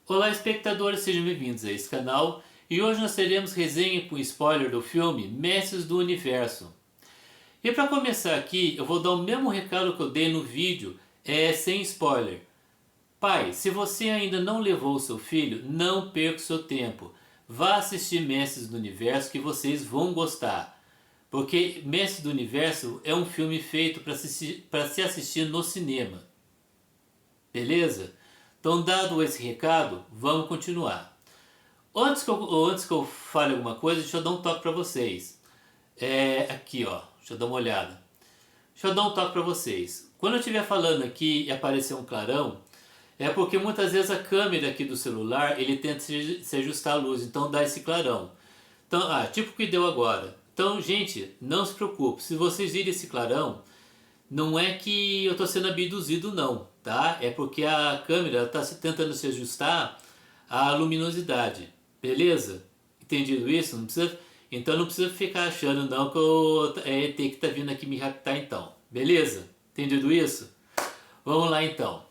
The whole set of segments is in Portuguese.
Olá, espectadores, sejam bem-vindos a esse canal e hoje nós teremos resenha com spoiler do filme Mestres do Universo. E para começar aqui, eu vou dar o mesmo recado que eu dei no vídeo, sem spoiler. Pai, se você ainda não levou o seu filho, não perca o seu tempo. Vá assistir Mestres do Universo que vocês vão gostar. Porque Mestres do Universo é um filme feito para se assistir no cinema. Beleza? Então, dado esse recado, vamos continuar. Antes que eu fale alguma coisa, deixa eu dar um toque para vocês. Aqui, ó, deixa eu dar uma olhada. Deixa eu dar um toque para vocês. Quando eu estiver falando aqui e aparecer um clarão, é porque muitas vezes a câmera aqui do celular, ele tenta se ajustar a luz, então dá esse clarão. Então, tipo o que deu agora. Então, gente, não se preocupe. Se vocês virem esse clarão, não é que eu estou sendo abduzido não, tá? É porque a câmera está tentando se ajustar à luminosidade, beleza? Entendido isso? Não precisa, então não precisa ficar achando não que eu ET que está vindo aqui me raptar então, beleza? Entendido isso? Vamos lá então.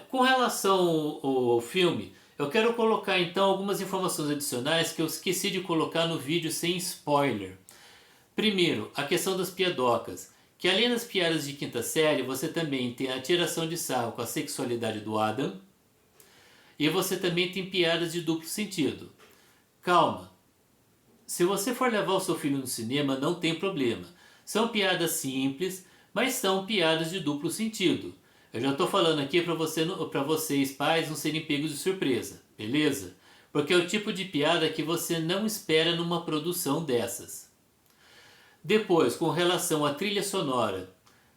Com relação ao filme, eu quero colocar então algumas informações adicionais que eu esqueci de colocar no vídeo sem spoiler. Primeiro, a questão das piadocas. Que além das piadas de quinta série, você também tem a tiração de sarro com a sexualidade do Adam. E você também tem piadas de duplo sentido. Calma. Se você for levar o seu filho no cinema, não tem problema. São piadas simples, mas são piadas de duplo sentido. Eu já estou falando aqui para vocês, pais, não serem pegos de surpresa. Beleza? Porque é o tipo de piada que você não espera numa produção dessas. Depois, com relação à trilha sonora,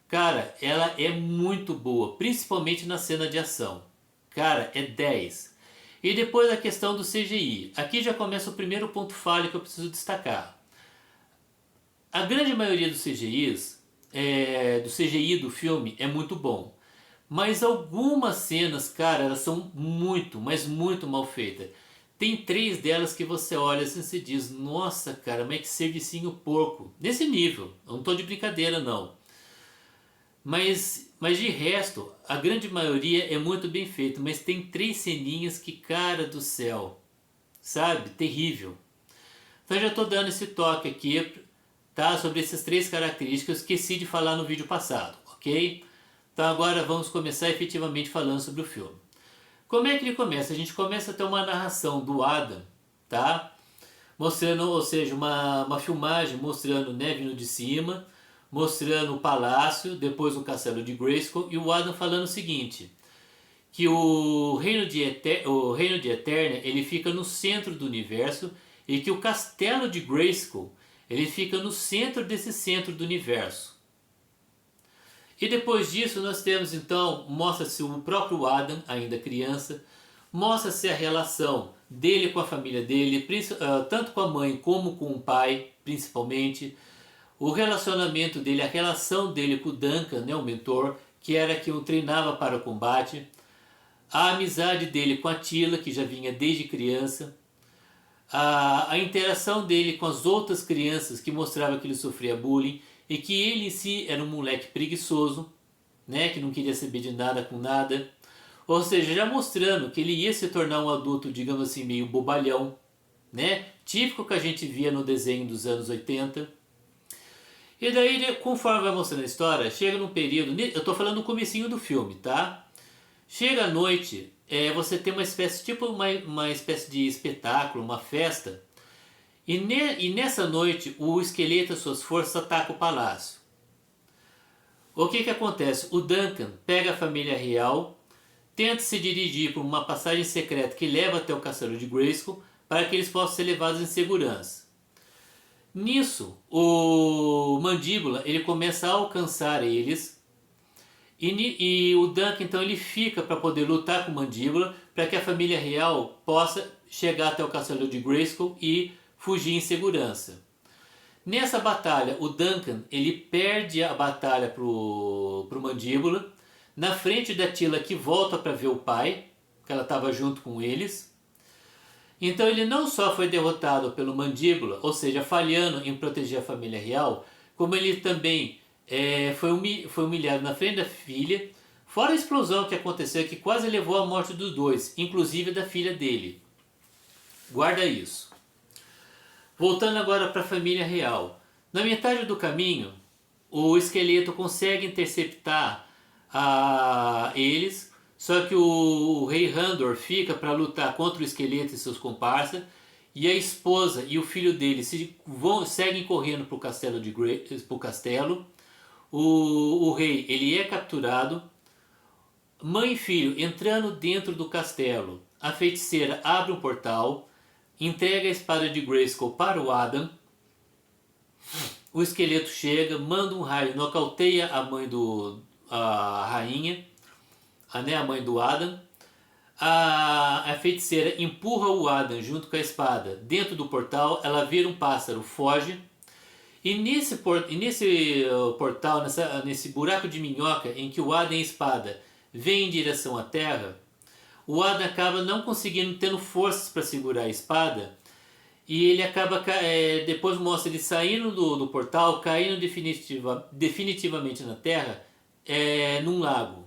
cara, ela é muito boa, principalmente na cena de ação. Cara, é 10. E depois a questão do CGI. Aqui já começa o primeiro ponto falho que eu preciso destacar. A grande maioria dos CGIs, do CGI do filme é muito bom. Mas algumas cenas, cara, elas são muito, mas muito mal feitas. Tem 3 delas que você olha assim e se diz, nossa cara, mas que servicinho porco. Nesse nível, eu não estou de brincadeira não. Mas de resto, a grande maioria é muito bem feito, mas tem 3 ceninhas que, cara do céu, sabe, terrível. Então eu já estou dando esse toque aqui, tá, sobre essas 3 características que eu esqueci de falar no vídeo passado, ok? Então agora vamos começar efetivamente falando sobre o filme. Como é que ele começa? A gente começa a ter uma narração do Adam, tá? Mostrando, ou seja, uma filmagem mostrando, né, vindo de cima, mostrando o palácio, depois o castelo de Grayskull, e o Adam falando o seguinte, que o reino de Eternia, ele fica no centro do universo, e que o castelo de Grayskull, ele fica no centro desse centro do universo. E depois disso nós temos então, mostra-se o próprio Adam, ainda criança, mostra-se a relação dele com a família dele, tanto com a mãe como com o pai, principalmente, o relacionamento dele, a relação dele com o Duncan, né, o mentor, que era quem o treinava para o combate, a amizade dele com a Tila, que já vinha desde criança, a interação dele com as outras crianças, que mostrava que ele sofria bullying, e que ele em si era um moleque preguiçoso, né, que não queria saber de nada com nada. Ou seja, já mostrando que ele ia se tornar um adulto, digamos assim, meio bobalhão, né, típico que a gente via no desenho dos anos 80. E daí, conforme vai mostrando a história, chega num período, eu estou falando no comecinho do filme, tá? Chega à noite, você tem uma espécie, tipo uma espécie de espetáculo, uma festa. E nessa noite, o esqueleto e suas forças atacam o palácio. O que acontece? O Duncan pega a família real, tenta se dirigir por uma passagem secreta que leva até o castelo de Grayskull para que eles possam ser levados em segurança. Nisso, o Mandíbula ele começa a alcançar eles e o Duncan então ele fica para poder lutar com o Mandíbula para que a família real possa chegar até o castelo de Grayskull e fugir em segurança. Nessa batalha, o Duncan ele perde a batalha pro Mandíbula, na frente da Tila que volta para ver o pai, que ela estava junto com eles. Então ele não só foi derrotado pelo Mandíbula, ou seja, falhando em proteger a família real, como ele também foi humilhado na frente da filha, Fora a explosão que aconteceu que quase levou à morte dos dois, inclusive da filha dele. Guarda isso. Voltando agora para a família real. Na metade do caminho, o esqueleto consegue interceptar eles, só que o rei Randor fica para lutar contra o esqueleto e seus comparsas, e a esposa e o filho dele seguem correndo para o castelo de castelo. O rei ele é capturado. Mãe e filho entrando dentro do castelo. A feiticeira abre um portal, entrega a espada de Grayskull para o Adam. O esqueleto chega, manda um raio, nocauteia a mãe a rainha, a mãe do Adam. A feiticeira empurra o Adam junto com a espada dentro do portal. Ela vira um pássaro, foge. E nesse portal, nesse buraco de minhoca em que o Adam e a espada vêm em direção à terra, o Adam acaba não conseguindo, tendo forças para segurar a espada, e ele acaba, depois mostra ele saindo do portal, caindo definitivamente na terra, num lago.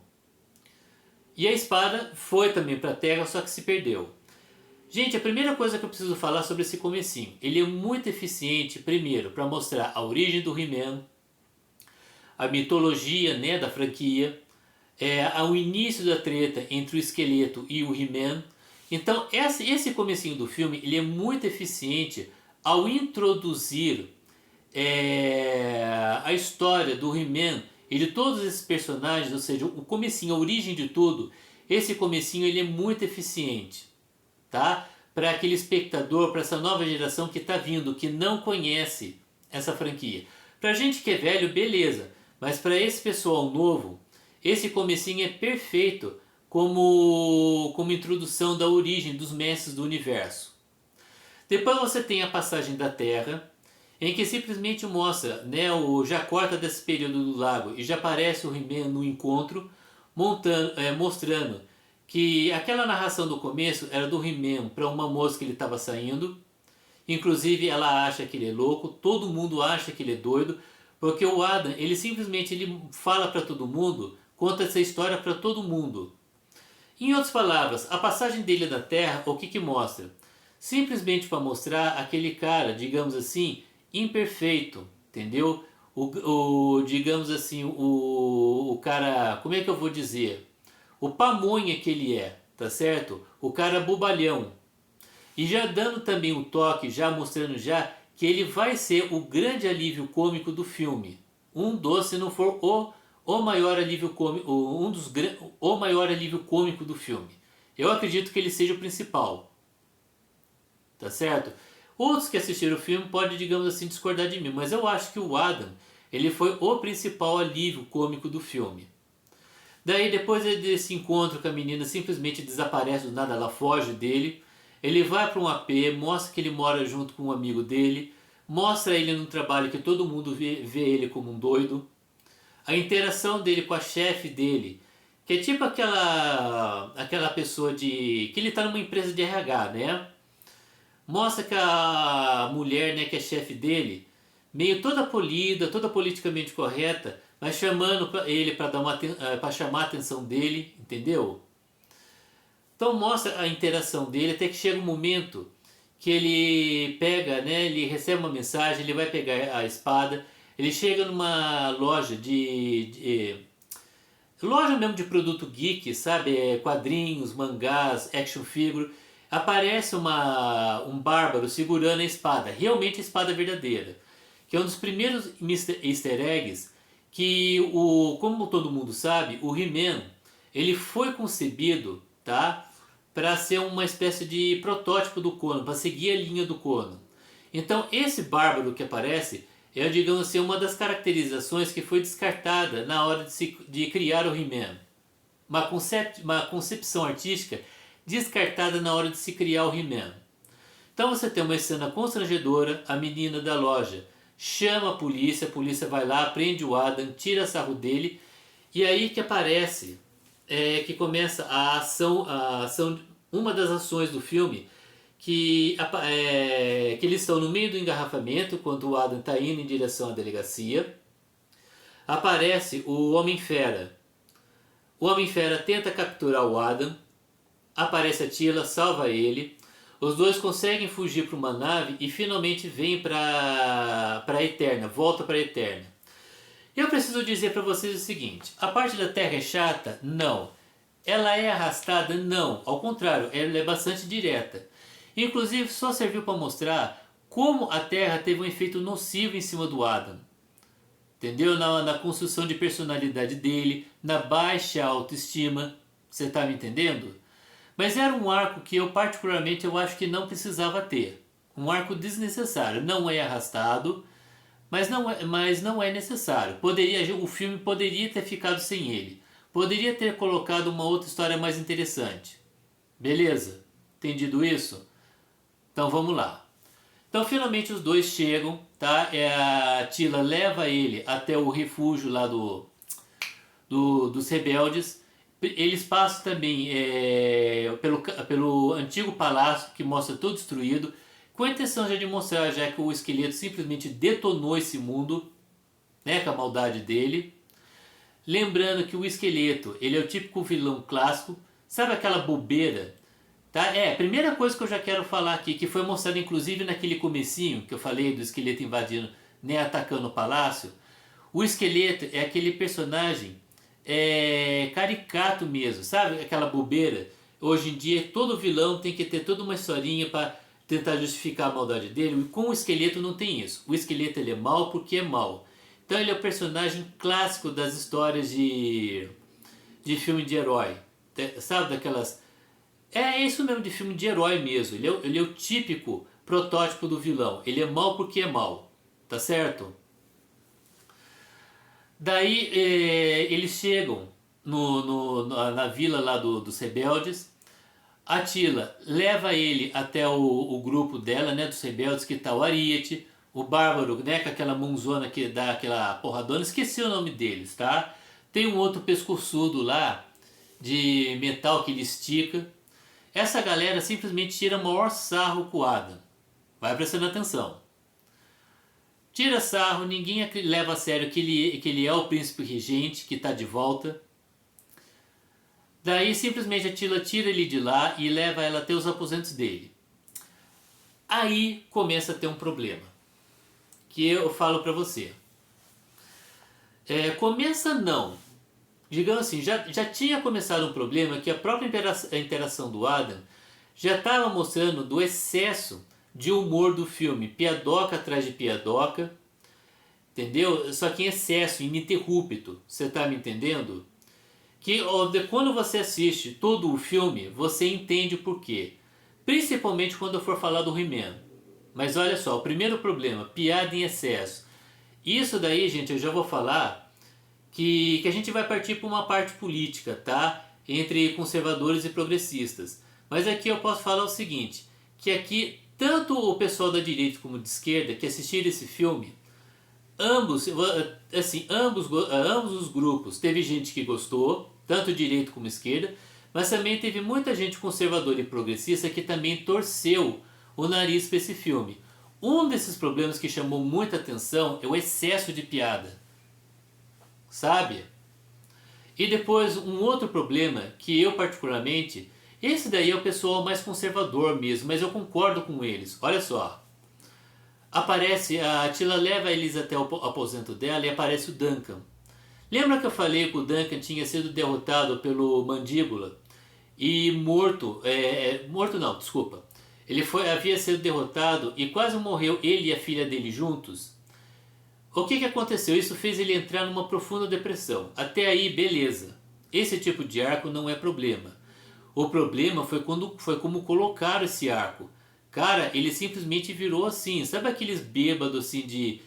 E a espada foi também para a terra, só que se perdeu. Gente, a primeira coisa que eu preciso falar sobre esse comecinho, ele é muito eficiente, primeiro, para mostrar a origem do He-Man, a mitologia, né, da franquia, ao início da treta entre o esqueleto e o He-Man. Então esse comecinho do filme ele é muito eficiente ao introduzir a história do He-Man e de todos esses personagens, ou seja, o comecinho, a origem de tudo. Esse comecinho ele é muito eficiente, tá? Para aquele espectador, para essa nova geração que está vindo, que não conhece essa franquia. Para gente que é velho, beleza, mas para esse pessoal novo, esse comecinho é perfeito como introdução da origem dos mestres do universo. Depois você tem a passagem da Terra, em que simplesmente mostra, né, já corta desse período do lago e já aparece o He-Man no encontro, mostrando que aquela narração do começo era do He-Man para uma moça que ele estava saindo. Inclusive ela acha que ele é louco, todo mundo acha que ele é doido, porque o Adam ele simplesmente fala para todo mundo, conta essa história para todo mundo. Em outras palavras, a passagem dele da Terra, o que mostra? Simplesmente para mostrar aquele cara, digamos assim, imperfeito, entendeu? Digamos assim, o cara, como é que eu vou dizer? O pamonha que ele é, tá certo? O cara bobalhão. E já dando também um toque, já mostrando já que ele vai ser o grande alívio cômico do filme. Se não for o maior alívio cômico, o maior alívio cômico do filme. Eu acredito que ele seja o principal. Tá certo? Outros que assistiram o filme podem, digamos assim, discordar de mim, mas eu acho que o Adam, ele foi o principal alívio cômico do filme. Daí, depois desse encontro com a menina, simplesmente desaparece do nada, ela foge dele. Ele vai para um AP, mostra que ele mora junto com um amigo dele, mostra ele no trabalho que todo mundo vê ele como um doido. A interação dele com a chefe dele, que é tipo aquela pessoa que ele está numa empresa de RH, né? Mostra que a mulher, né, que é chefe dele, meio toda polida, toda politicamente correta, mas chamando ele para chamar a atenção dele, entendeu? Então mostra a interação dele até que chega um momento que ele pega, né, ele recebe uma mensagem, ele vai pegar a espada, ele chega numa loja loja mesmo de produto geek, sabe, quadrinhos, mangás, action figure. Aparece um bárbaro segurando a espada, realmente a espada verdadeira, que é um dos primeiros easter eggs que, como todo mundo sabe, o He-Man ele foi concebido, tá, para ser uma espécie de protótipo do Conan, para seguir a linha do Conan. Então esse bárbaro que aparece é, digamos assim, uma das caracterizações que foi descartada na hora de criar o He-Man. Uma concepção artística descartada na hora de se criar o He-Man. Então você tem uma cena constrangedora, a menina da loja chama a polícia vai lá, prende o Adam, tira sarro dele, e aí que aparece, que começa a ação, uma das ações do filme, que eles estão no meio do engarrafamento, quando o Adam está indo em direção à delegacia, aparece o Homem-Fera. O Homem-Fera tenta capturar o Adam, aparece a Tila, salva ele, os dois conseguem fugir para uma nave e finalmente vêm para a Eterna, volta para a Eterna. Eu preciso dizer para vocês o seguinte, a parte da Terra é chata? Não. Ela é arrastada? Não. Ao contrário, ela é bastante direta. Inclusive só serviu para mostrar como a Terra teve um efeito nocivo em cima do Adam. Entendeu? Na construção de personalidade dele, na baixa autoestima. Você está me entendendo? Mas era um arco que eu particularmente eu acho que não precisava ter. Um arco desnecessário. Não é arrastado, mas não é necessário. O filme poderia ter ficado sem ele. Poderia ter colocado uma outra história mais interessante. Beleza? Entendido isso? Então vamos lá. Então finalmente os dois chegam, tá? A Tila leva ele até o refúgio lá dos rebeldes. Eles passam também pelo antigo palácio que mostra todo destruído, com a intenção já de mostrar já que o esqueleto simplesmente detonou esse mundo, né, com a maldade dele. Lembrando que o esqueleto, ele é o típico vilão clássico, sabe aquela bobeira? Tá? Primeira coisa que eu já quero falar aqui, que foi mostrado inclusive naquele comecinho que eu falei do esqueleto invadindo, né, atacando o palácio. O esqueleto é aquele personagem caricato mesmo, sabe? Aquela bobeira. Hoje em dia todo vilão tem que ter toda uma historinha para tentar justificar a maldade dele, e com o esqueleto não tem isso. O esqueleto ele é mau porque é mau. Então ele é o personagem clássico das histórias de filme de herói, sabe? Daquelas... É isso mesmo, de filme de herói mesmo. Ele é o típico protótipo do vilão. Ele é mau porque é mau, tá certo? Daí eles chegam na vila lá dos rebeldes. A Tila leva ele até o grupo dela, né, dos rebeldes, que tá o Ariete, o Bárbaro, né, com aquela mãozona que dá aquela porradona. Esqueci o nome deles, tá? Tem um outro pescoçudo lá, de metal que ele estica. Essa galera simplesmente tira o maior sarro com o Adam. Vai prestando atenção. Tira sarro, ninguém leva a sério que ele é o príncipe regente, que está de volta. Daí simplesmente a Tila tira ele de lá e leva ela até os aposentos dele. Aí começa a ter um problema, que eu falo pra você. Começa não. Digamos assim, já tinha começado um problema que a própria interação do Adam já estava mostrando do excesso de humor do filme. Piadoca atrás de piadoca, entendeu? Só que em excesso, ininterrupto. Você está me entendendo? Que quando você assiste todo o filme, você entende o porquê. Principalmente quando eu for falar do He-Man. Mas olha só, o primeiro problema, piada em excesso. Isso daí, gente, eu já vou falar que a gente vai partir para uma parte política, tá? Entre conservadores e progressistas. Mas aqui eu posso falar o seguinte, que aqui tanto o pessoal da direita como de esquerda que assistiram esse filme, ambos os grupos, teve gente que gostou, tanto direita como esquerda, mas também teve muita gente conservadora e progressista que também torceu o nariz para esse filme. Um desses problemas que chamou muita atenção é o excesso de piada, sabe? E depois um outro problema que eu particularmente, esse daí é o pessoal mais conservador mesmo, mas eu concordo com eles. Olha só, aparece, a Tila leva eles até o aposento dela e aparece o Duncan. Lembra que eu falei que o Duncan tinha sido derrotado pelo Mandíbula e morto, morto não, desculpa. Ele havia sido derrotado e quase morreu ele e a filha dele juntos. O que aconteceu? Isso fez ele entrar numa profunda depressão. Até aí, beleza. Esse tipo de arco não é problema. O problema foi como colocaram esse arco. Cara, ele simplesmente virou assim. Sabe aqueles bêbados assim de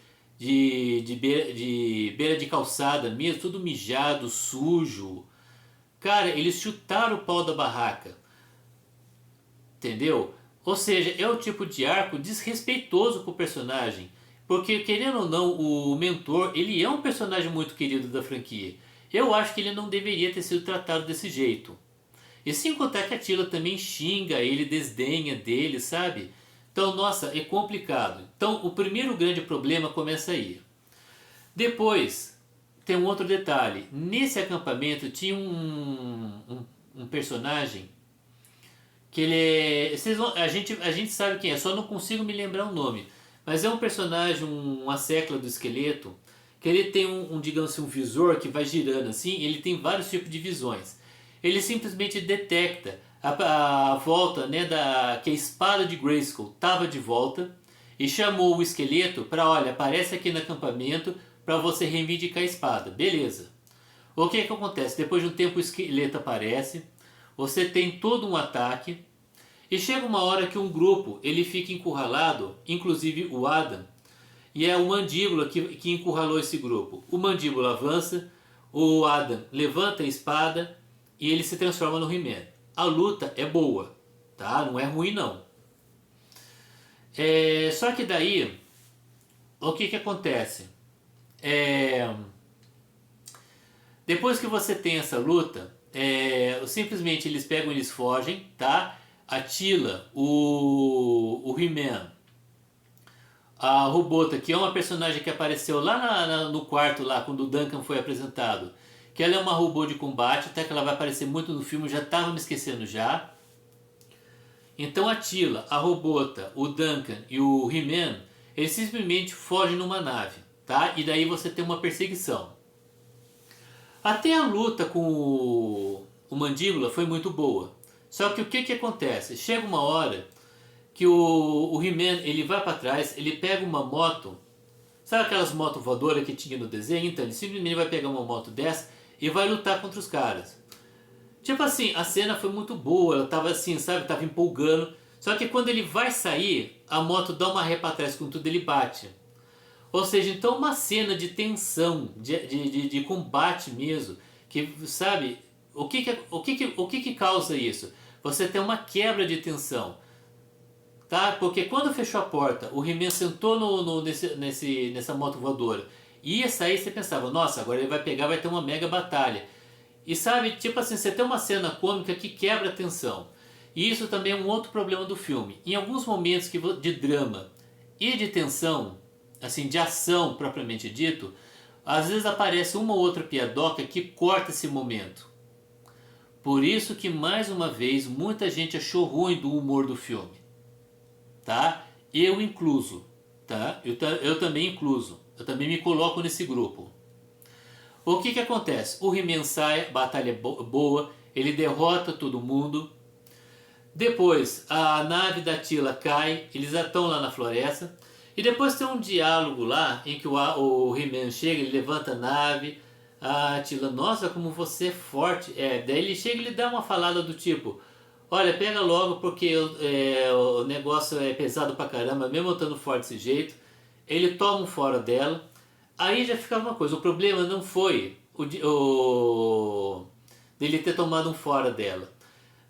beira de calçada mesmo? Tudo mijado, sujo. Cara, eles chutaram o pau da barraca. Entendeu? Ou seja, é o tipo de arco desrespeitoso com o personagem. Porque, querendo ou não, o mentor, ele é um personagem muito querido da franquia. Eu acho que ele não deveria ter sido tratado desse jeito. E sem contar que a Tila também xinga ele, desdenha dele, sabe? Então, nossa, é complicado. Então, o primeiro grande problema começa aí. Depois, tem um outro detalhe. Nesse acampamento tinha um personagem que ele é... a gente sabe quem é, só não consigo me lembrar o nome. Mas é um personagem, uma sécula do esqueleto, que ele tem digamos assim, um visor que vai girando assim, ele tem vários tipos de visões. Ele simplesmente detecta a volta, né, que a espada de Grayskull estava de volta e chamou o esqueleto para, olha, aparece aqui no acampamento para você reivindicar a espada. Beleza. O que que acontece? Depois de um tempo o esqueleto aparece, você tem todo um ataque e chega uma hora que um grupo ele fica encurralado, inclusive o Adam, e é o Mandíbula que encurralou esse grupo. O Mandíbula avança, o Adam levanta a espada e ele se transforma no He-Man. A luta é boa, tá? Não é ruim não. Só que daí, o que que acontece? Depois que você tem essa luta, simplesmente eles pegam e eles fogem, tá? A Teela, o He-Man, a Robota, que é uma personagem que apareceu lá no quarto, lá quando o Duncan foi apresentado, que ela é uma robô de combate, até que ela vai aparecer muito no filme, já estava me esquecendo já. Então a Teela, a Robota, o Duncan e o He-Man, eles simplesmente fogem numa nave, tá? E daí você tem uma perseguição. Até a luta com o Mandíbula foi muito boa. Só que o que que acontece? Chega uma hora que o He-Man ele vai para trás, ele pega uma moto, sabe aquelas motos voadoras que tinha no desenho? Então ele simplesmente vai pegar uma moto dessa e vai lutar contra os caras. Tipo assim, a cena foi muito boa, ela tava assim, sabe, tava empolgando. Só que quando ele vai sair, a moto dá uma ré para trás com tudo, ele bate. Ou seja, então uma cena de tensão, de combate mesmo, que sabe, o que que causa isso? Você tem uma quebra de tensão. Tá? Porque quando fechou a porta, o He-Man sentou nessa moto voadora. Ia sair, você pensava, nossa, agora ele vai pegar, vai ter uma mega batalha. E sabe, tipo assim, você tem uma cena cômica que quebra a tensão. E isso também é um outro problema do filme. Em alguns momentos de drama e de tensão, assim, de ação propriamente dito, às vezes aparece uma ou outra piadoca que corta esse momento. Por isso que, mais uma vez, muita gente achou ruim do humor do filme. Tá? Eu incluso, tá? Eu também incluso, eu também me coloco nesse grupo. O que que acontece? O He-Man sai, batalha boa, ele derrota todo mundo. Depois a nave da Teela cai, eles já estão lá na floresta. E depois tem um diálogo lá em que o He-Man chega, ele levanta a nave. A Teela, nossa, como você é forte. Daí ele chega e ele dá uma falada do tipo: olha, pega logo porque o negócio é pesado pra caramba, mesmo eu estando forte desse jeito. Ele toma um fora dela. Aí já ficava uma coisa, o problema não foi dele ter tomado um fora dela.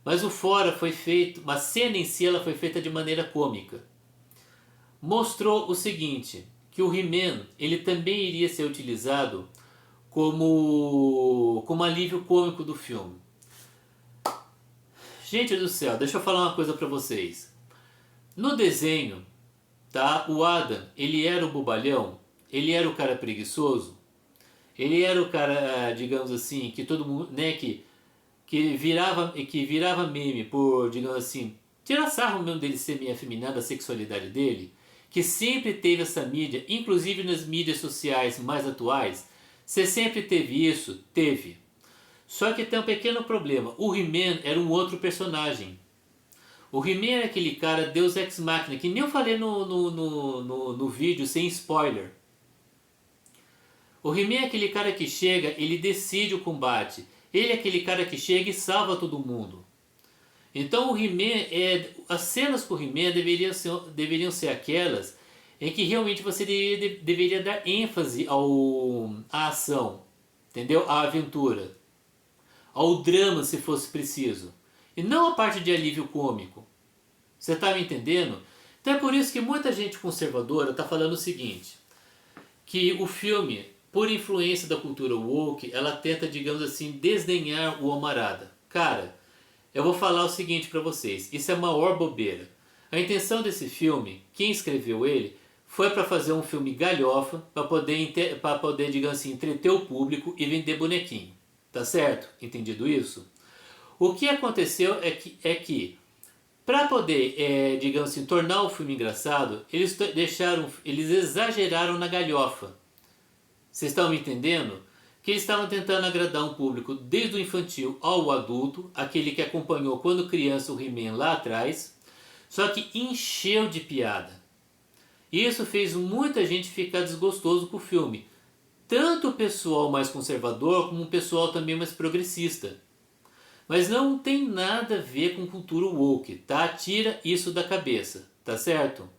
Mas o fora foi feito, a cena em si ela foi feita de maneira cômica. Mostrou o seguinte, que o He-Man ele também iria ser utilizado como alívio cômico do filme. Gente do céu, deixa eu falar uma coisa pra vocês. No desenho, tá, o Adam, ele era o bobalhão, ele era o cara preguiçoso, ele era o cara, digamos assim, que todo mundo, né, que virava meme por, digamos assim, tirar sarro mesmo dele ser meio afeminado, a sexualidade dele, que sempre teve essa mídia, inclusive nas mídias sociais mais atuais, você sempre teve isso? Teve. Só que tem um pequeno problema, o He-Man era um outro personagem. O He-Man era aquele cara Deus Ex Machina, que nem eu falei no vídeo sem spoiler. O He-Man é aquele cara que chega, ele decide o combate. Ele é aquele cara que chega e salva todo mundo. Então o He-Man, as cenas com o He-Man deveriam ser aquelas em que realmente você deveria dar ênfase à ação, entendeu? À aventura, ao drama se fosse preciso. E não a parte de alívio cômico. Você está me entendendo? Então é por isso que muita gente conservadora está falando o seguinte, que o filme, por influência da cultura woke, ela tenta, digamos assim, desdenhar o Homarada. Cara, eu vou falar o seguinte para vocês, isso é a maior bobeira. A intenção desse filme, quem escreveu ele, foi para fazer um filme galhofa, para poder, digamos assim, entreter o público e vender bonequinho. Tá certo? Entendido isso? O que aconteceu é que para poder, digamos assim, tornar o filme engraçado, eles exageraram na galhofa. Vocês estão me entendendo? Que eles estavam tentando agradar um público desde o infantil ao adulto, aquele que acompanhou quando criança o He-Man lá atrás, só que encheu de piada. E isso fez muita gente ficar desgostoso com o filme. Tanto o pessoal mais conservador como o pessoal também mais progressista. Mas não tem nada a ver com cultura woke, tá? Tira isso da cabeça, tá certo?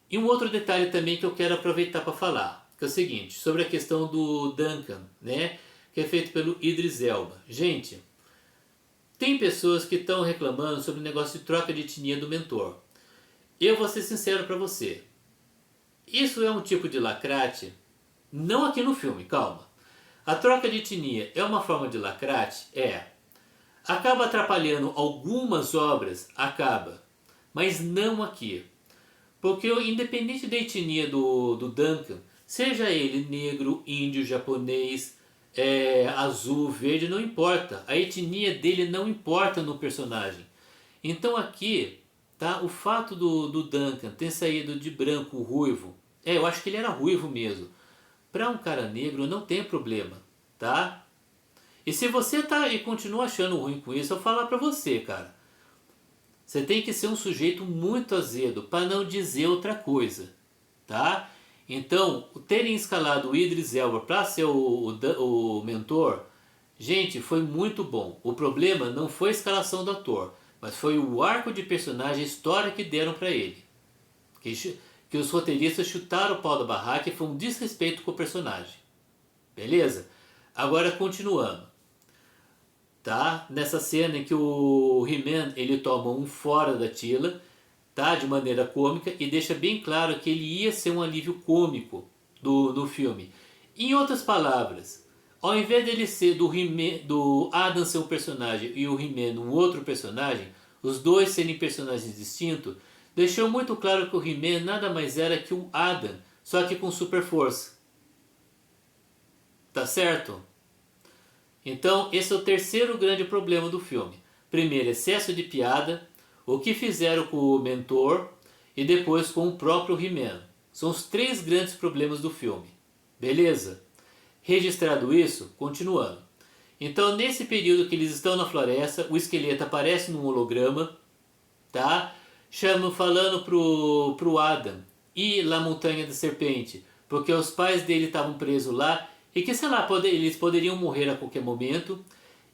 E um outro detalhe também que eu quero aproveitar para falar, que é o seguinte, sobre a questão do Duncan, né? Que é feito pelo Idris Elba. Gente, tem pessoas que estão reclamando sobre o negócio de troca de etnia do mentor. Eu vou ser sincero para você. Isso é um tipo de lacrate? Não aqui no filme, calma. A troca de etnia é uma forma de lacrate? É. Acaba atrapalhando algumas obras? Acaba. Mas não aqui. Porque independente da etnia do Duncan, seja ele negro, índio, japonês, azul, verde, não importa. A etnia dele não importa no personagem. Então aqui, tá, o fato do Duncan ter saído de branco ruivo, eu acho que ele era ruivo mesmo. Para um cara negro não tem problema, tá? E se você tá e continua achando ruim com isso, eu vou falar pra você, cara. Você tem que ser um sujeito muito azedo, para não dizer outra coisa, tá? Então, terem escalado o Idris Elba para ser o mentor, gente, foi muito bom. O problema não foi a escalação do ator, mas foi o arco de personagem, a história que deram para ele. Que os roteiristas chutaram o pau da barraca e foi um desrespeito com o personagem. Beleza? Agora continuando. Tá? Nessa cena em que o He-Man ele toma um fora da Tila, tá? De maneira cômica, e deixa bem claro que ele ia ser um alívio cômico do filme. Em outras palavras, ao invés dele ser do Adam ser um personagem e o He-Man um outro personagem, os dois serem personagens distintos, deixou muito claro que o He-Man nada mais era que um Adam, só que com super força. Tá certo? Então, esse é o terceiro grande problema do filme. Primeiro, excesso de piada, o que fizeram com o mentor e depois com o próprio He-Man. São os três grandes problemas do filme. Beleza? Registrado isso, continuando. Então, nesse período que eles estão na floresta, o esqueleto aparece num holograma, tá? Falando pro Adam ir lá na Montanha da Serpente, porque os pais dele estavam presos lá e que, sei lá, eles poderiam morrer a qualquer momento.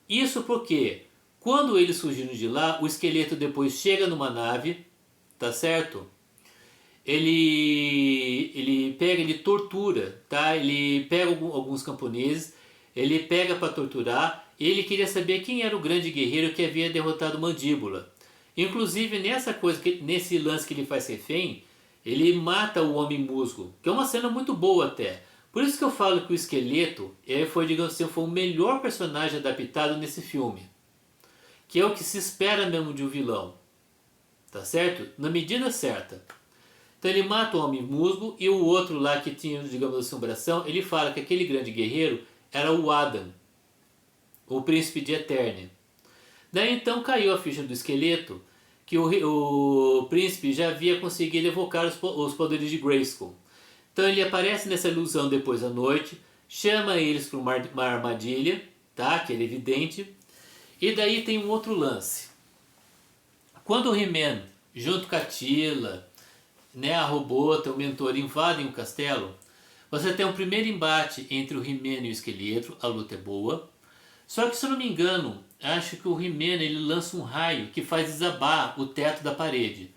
Isso porque, quando eles fugiram de lá, o esqueleto depois chega numa nave, tá certo? Ele tortura, tá? Ele pega alguns camponeses, ele pega para torturar, e ele queria saber quem era o grande guerreiro que havia derrotado Mandíbula. Inclusive, nesse lance que ele faz refém, ele mata o Homem Musgo, que é uma cena muito boa até. Por isso que eu falo que o esqueleto foi, digamos assim, foi o melhor personagem adaptado nesse filme. Que é o que se espera mesmo de um vilão. Tá certo? Na medida certa. Então ele mata o Homem Musgo e o outro lá que tinha, digamos, assombração, ele fala que aquele grande guerreiro era o Adam, o príncipe de Eternia. Daí então caiu a ficha do esqueleto que o príncipe já havia conseguido evocar os poderes de Grayskull. Então ele aparece nessa ilusão depois à noite, chama eles para uma armadilha, tá? Que era evidente. E daí tem um outro lance. Quando o He-Man, junto com a Tila, né, a Robota, o mentor, invadem o castelo, você tem um primeiro embate entre o He-Man e o esqueleto, a luta é boa. Só que, se eu não me engano, acho que o He-Man ele lança um raio que faz desabar o teto da parede.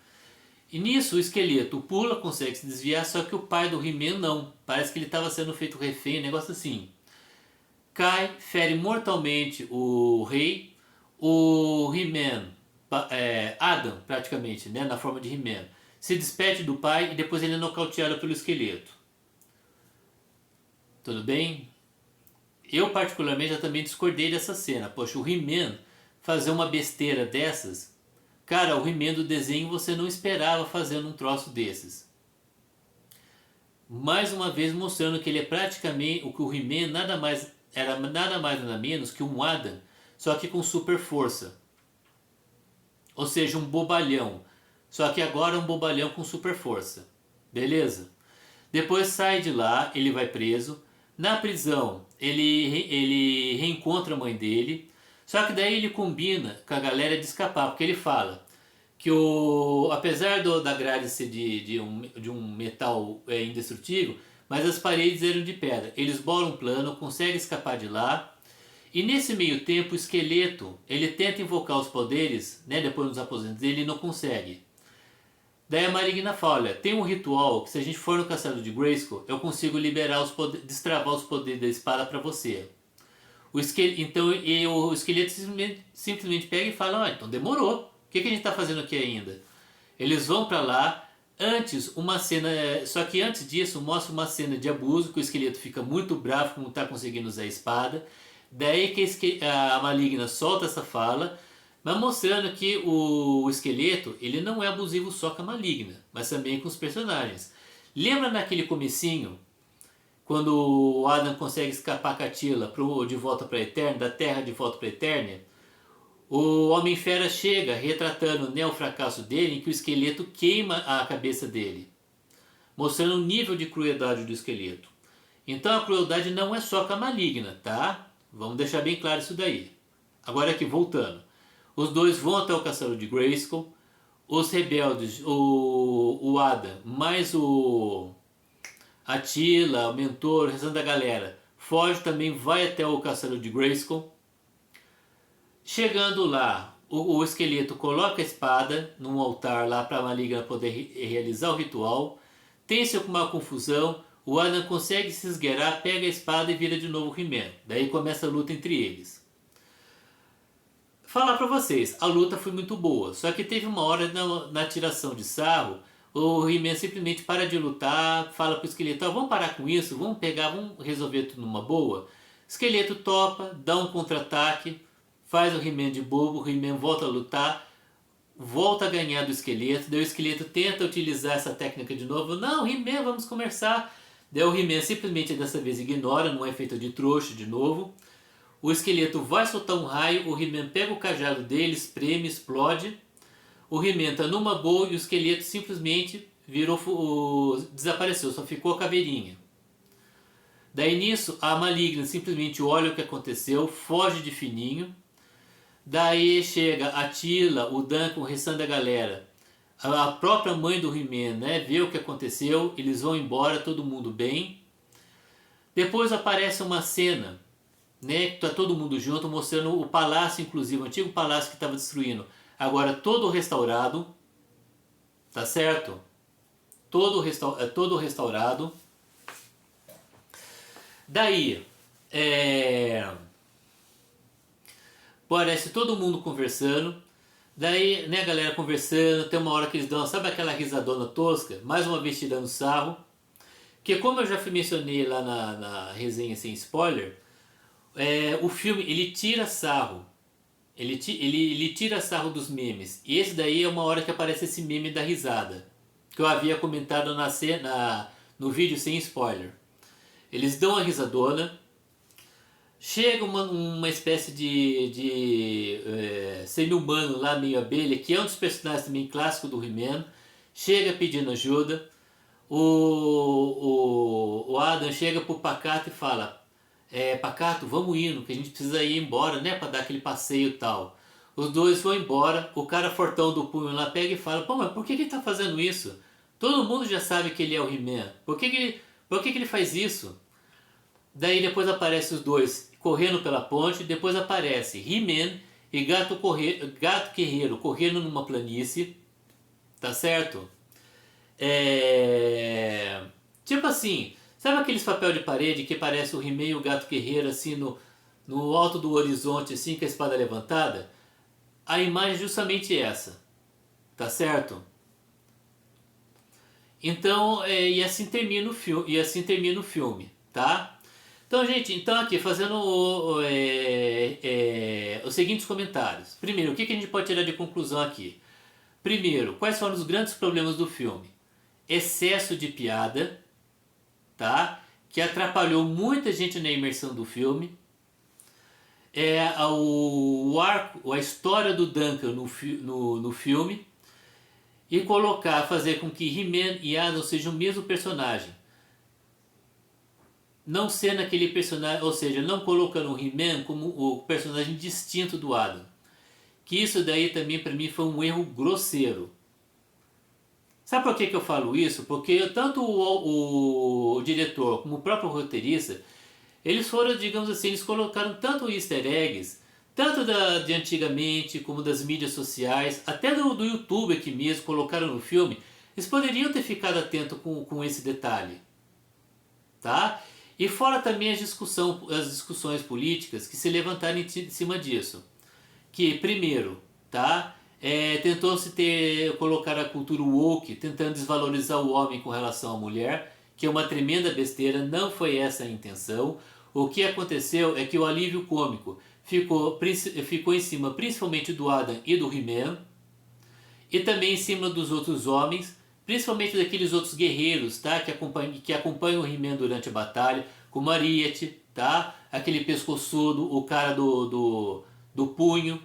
E nisso o esqueleto pula, consegue se desviar, só que o pai do He-Man não. Parece que ele estava sendo feito refém, um negócio assim. Cai, fere mortalmente o rei, o He-Man, Adam praticamente, né, na forma de He-Man, se despede do pai e depois ele é nocauteado pelo esqueleto. Tudo bem? Eu particularmente já também discordei dessa cena. Poxa, o He-Man fazer uma besteira dessas... Cara, o He-Man do desenho você não esperava fazendo um troço desses. mais uma vez mostrando que ele é praticamente o que o He-Man era nada mais nada menos que um Adam, só que com super força. Ou seja, um bobalhão. Só que agora é um bobalhão com super força. Beleza? Depois sai de lá, ele vai preso. Na prisão, ele reencontra a mãe dele. Só que daí ele combina com a galera de escapar, porque ele fala que apesar da grade ser de um metal indestrutível, mas as paredes eram de pedra. Eles bolam um plano, conseguem escapar de lá. E nesse meio tempo o esqueleto, ele tenta invocar os poderes, né, depois dos aposentos dele, e não consegue. Daí a Maligna fala, olha, tem um ritual que se a gente for no castelo de Grayskull, eu consigo liberar destravar os poderes da espada para você. Então o esqueleto simplesmente pega e fala, ah, então demorou. O que a gente está fazendo aqui ainda? Eles vão para lá. Antes, uma cena. Só que antes disso, mostra uma cena de abuso, que o esqueleto fica muito bravo por não estar conseguindo usar a espada. Daí que a Maligna solta essa fala, mas mostrando que o esqueleto ele não é abusivo só com a Maligna, mas também com os personagens. Lembra naquele comecinho, quando o Adam consegue escapar com a Tila de volta para a Eternia, da Terra de volta para a Eternia? O Homem-Fera chega retratando, né, o fracasso dele, em que o esqueleto queima a cabeça dele, mostrando o nível de crueldade do esqueleto. Então a crueldade não é só com a Maligna, tá? Vamos deixar bem claro isso daí. Agora aqui, voltando. Os dois vão até o castelo de Grayskull. Os rebeldes, o Adam, mais a Tila, o mentor, o restante da galera, foge também, vai até o castelo de Grayskull. Chegando lá, o esqueleto coloca a espada num altar lá para a Maligna poder realizar o ritual. Tem-se uma confusão, o Adam consegue se esgueirar, pega a espada e vira de novo o He-Man. Daí começa a luta entre eles. Falar para vocês, a luta foi muito boa, só que teve uma hora na tiração de sarro, o He-Man simplesmente para de lutar, fala pro esqueleto, ah, vamos parar com isso, vamos resolver tudo numa boa. O esqueleto topa, dá um contra-ataque, faz o He-Man de bobo, o He-Man volta a lutar, volta a ganhar do esqueleto, daí o esqueleto tenta utilizar essa técnica de novo, não, He-Man, vamos conversar. Daí o He-Man simplesmente dessa vez ignora, não é feito de trouxa de novo. O esqueleto vai soltar um raio, o He-Man pega o cajado dele, espreme, explode. O He-Man tá numa boa e o esqueleto simplesmente desapareceu, só ficou a caveirinha. Daí nisso, a Maligna simplesmente olha o que aconteceu, foge de fininho. Daí chega a Tila, o Duncan, o restante da galera. A própria mãe do He-Man, né, vê o que aconteceu, eles vão embora, todo mundo bem. Depois aparece uma cena, né, que tá todo mundo junto, mostrando o palácio, inclusive, o antigo palácio que estava destruindo. Agora todo restaurado, tá certo? Todo restaurado. Daí, parece todo mundo conversando. Daí, né, a galera conversando, tem uma hora que eles dão, sabe aquela risadona tosca? Mais uma vez tirando sarro. Que como eu já mencionei lá na resenha sem spoiler, o filme, ele tira sarro. Ele tira sarro dos memes. E esse daí é uma hora que aparece esse meme da risada. Que eu havia comentado no vídeo sem spoiler. Eles dão a risadona. Chega uma espécie de semi-humano lá, meio abelha, que é um dos personagens também clássicos do He-Man. Chega pedindo ajuda. O Adam chega pro Pacato e fala: Pacato, vamos indo, que a gente precisa ir embora, né, pra dar aquele passeio e tal. Os dois vão embora, o cara fortão do punho lá pega e fala: pô, mas por que ele tá fazendo isso? Todo mundo já sabe que ele é o He-Man. Por que ele faz isso? Daí depois aparece os dois correndo pela ponte, depois aparece He-Man e Gato Guerreiro correndo numa planície, tá certo? Tipo assim, sabe aqueles papel de parede que parece o He-Man e o Gato Guerreiro assim no alto do horizonte, assim, com a espada levantada? A imagem é justamente essa, tá certo? Então, e assim termina o filme, tá? Então, gente, aqui fazendo os seguintes comentários. Primeiro, o que a gente pode tirar de conclusão aqui? Primeiro, quais foram os grandes problemas do filme? Excesso de piada, tá? Que atrapalhou muita gente na imersão do filme. O arco, a história do Duncan no filme, e fazer com que He-Man e Adam sejam o mesmo personagem. Não sendo aquele personagem, ou seja, não colocando o He-Man como o personagem distinto do Adam. Que isso daí também para mim foi um erro grosseiro. Sabe por que eu falo isso? Porque tanto o diretor como o próprio roteirista, eles foram, digamos assim, eles colocaram tanto easter eggs, tanto de antigamente como das mídias sociais, até do YouTube aqui mesmo, colocaram no filme. Eles poderiam ter ficado atentos com esse detalhe, tá? E fora também as discussões políticas que se levantaram em cima disso. Que, primeiro, tá? Tentou-se colocar a cultura woke, tentando desvalorizar o homem com relação à mulher, que é uma tremenda besteira, não foi essa a intenção. O que aconteceu é que o alívio cômico ficou em cima principalmente do Adam e do He-Man, e também em cima dos outros homens, principalmente daqueles outros guerreiros, tá? que acompanham o He-Man durante a batalha, como Ariete, tá? Aquele pescoçudo, o cara do punho,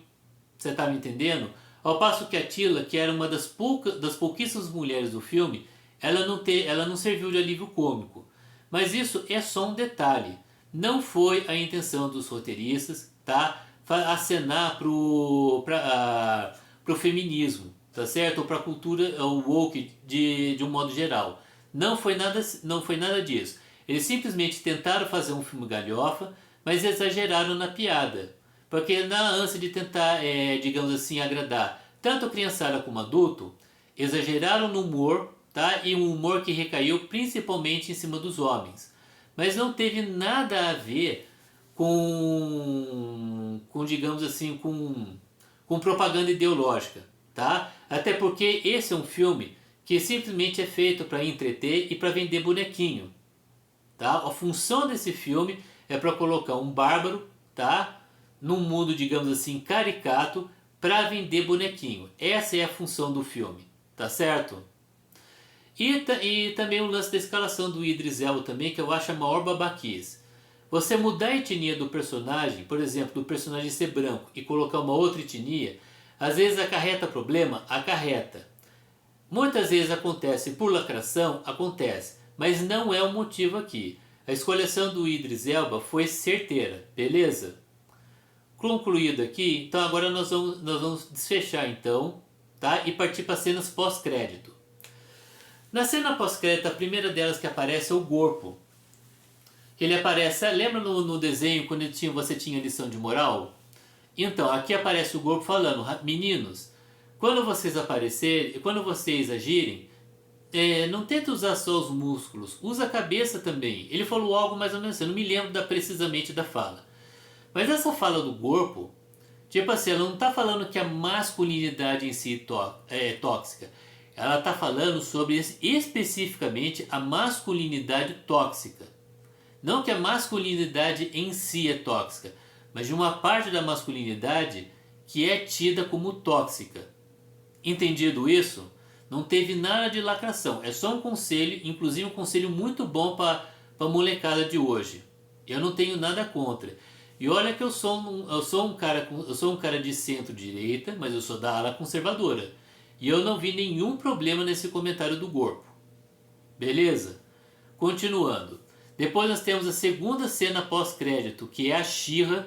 você tá me entendendo? Ao passo que a Teela, que era uma das pouquíssimas mulheres do filme, ela não serviu de alívio cômico. Mas isso é só um detalhe. Não foi a intenção dos roteiristas, tá? Acenar pro feminismo, tá certo? Ou pra cultura woke de um modo geral. Não foi nada disso. Eles simplesmente tentaram fazer um filme galhofa, mas exageraram na piada. Porque na ânsia de tentar, digamos assim, agradar tanto a criançada como adulto, exageraram no humor, tá? E um humor que recaiu principalmente em cima dos homens. Mas não teve nada a ver com digamos assim, com propaganda ideológica, tá? Até porque esse é um filme que simplesmente é feito para entreter e para vender bonequinho, tá? A função desse filme é para colocar um bárbaro, tá? Num mundo, digamos assim, caricato, para vender bonequinho. Essa é a função do filme, tá certo? E também o lance da escalação do Idris Elba também, que eu acho a maior babaquice. Você mudar a etnia do personagem, por exemplo, do personagem ser branco e colocar uma outra etnia, às vezes acarreta problema? Acarreta. Muitas vezes acontece por lacração? Acontece. Mas não é o motivo aqui. A escolhação do Idris Elba foi certeira, beleza? Concluído aqui, então agora nós vamos desfechar então, tá? E partir para cenas pós-crédito. Na cena pós-crédito, a primeira delas que aparece é o Corpo. Ele aparece, lembra no desenho quando você tinha lição de moral? Então, aqui aparece o Corpo falando: meninos, quando vocês aparecerem, quando vocês agirem, não tenta usar só os músculos, usa a cabeça também. Ele falou algo mais ou menos assim, eu não me lembro precisamente da fala. Mas essa fala do Corpo, tipo assim, ela não está falando que a masculinidade em si é tóxica. Ela está falando sobre especificamente a masculinidade tóxica. Não que a masculinidade em si é tóxica, mas de uma parte da masculinidade que é tida como tóxica. Entendido isso? Não teve nada de lacração. É só um conselho, inclusive um conselho muito bom para a molecada de hoje. Eu não tenho nada contra. E olha que eu sou um cara de centro-direita, mas eu sou da ala conservadora. E eu não vi nenhum problema nesse comentário do Corpo. Beleza? Continuando. Depois nós temos a segunda cena pós-crédito, que é a She-Ra,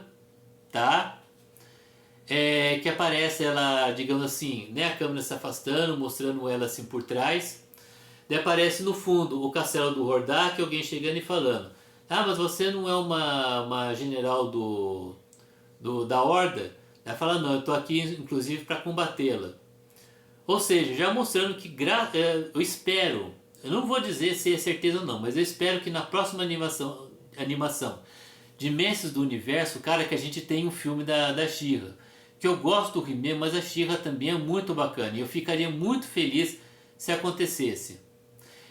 tá? Que aparece ela, digamos assim, né, a câmera se afastando, mostrando ela assim por trás. Daí aparece no fundo o castelo do Hordak, alguém chegando e falando: ah, mas você não é uma general da Horda? Ela fala: não, eu estou aqui inclusive para combatê-la. Ou seja, já mostrando que eu espero, eu não vou dizer se é certeza ou não, mas eu espero que na próxima animação de Mestres do Universo, cara, que a gente tenha um filme da She-Ra. Que eu gosto do He-Man, mas a She-Ra também é muito bacana e eu ficaria muito feliz se acontecesse.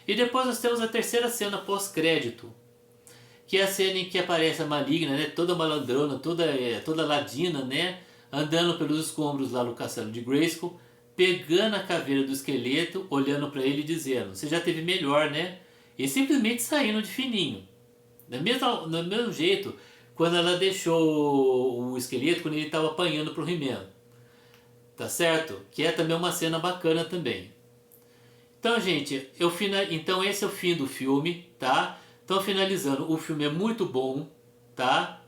E depois nós temos a terceira cena pós-crédito, que é a cena em que aparece a Maligna, né, toda malandrona, toda ladina, né, andando pelos escombros lá no castelo de Grayskull, pegando a caveira do esqueleto, olhando para ele e dizendo: você já teve melhor, né? e simplesmente saindo de fininho. Do mesmo jeito, quando ela deixou o esqueleto, quando ele estava apanhando pro He-Man. Tá certo? Que é também uma cena bacana também. Então, gente, então esse é o fim do filme, tá? Então, finalizando, o filme é muito bom, tá?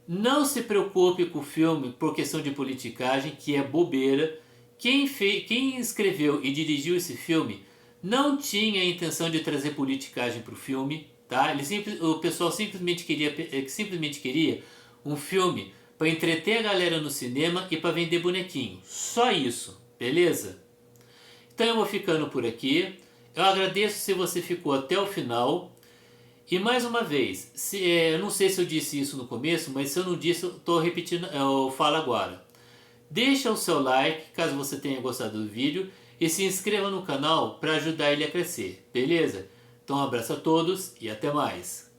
Não se preocupe com o filme por questão de politicagem, que é bobeira. Quem escreveu e dirigiu esse filme não tinha a intenção de trazer politicagem para o filme, tá? O pessoal simplesmente queria um filme para entreter a galera no cinema e para vender bonequinho. Só isso, beleza? Então eu vou ficando por aqui. Eu agradeço se você ficou até o final. E mais uma vez, eu não sei se eu disse isso no começo, mas se eu não disse, eu estou repetindo, eu falo agora. Deixa o seu like, caso você tenha gostado do vídeo, e se inscreva no canal para ajudar ele a crescer, beleza? Então um abraço a todos e até mais.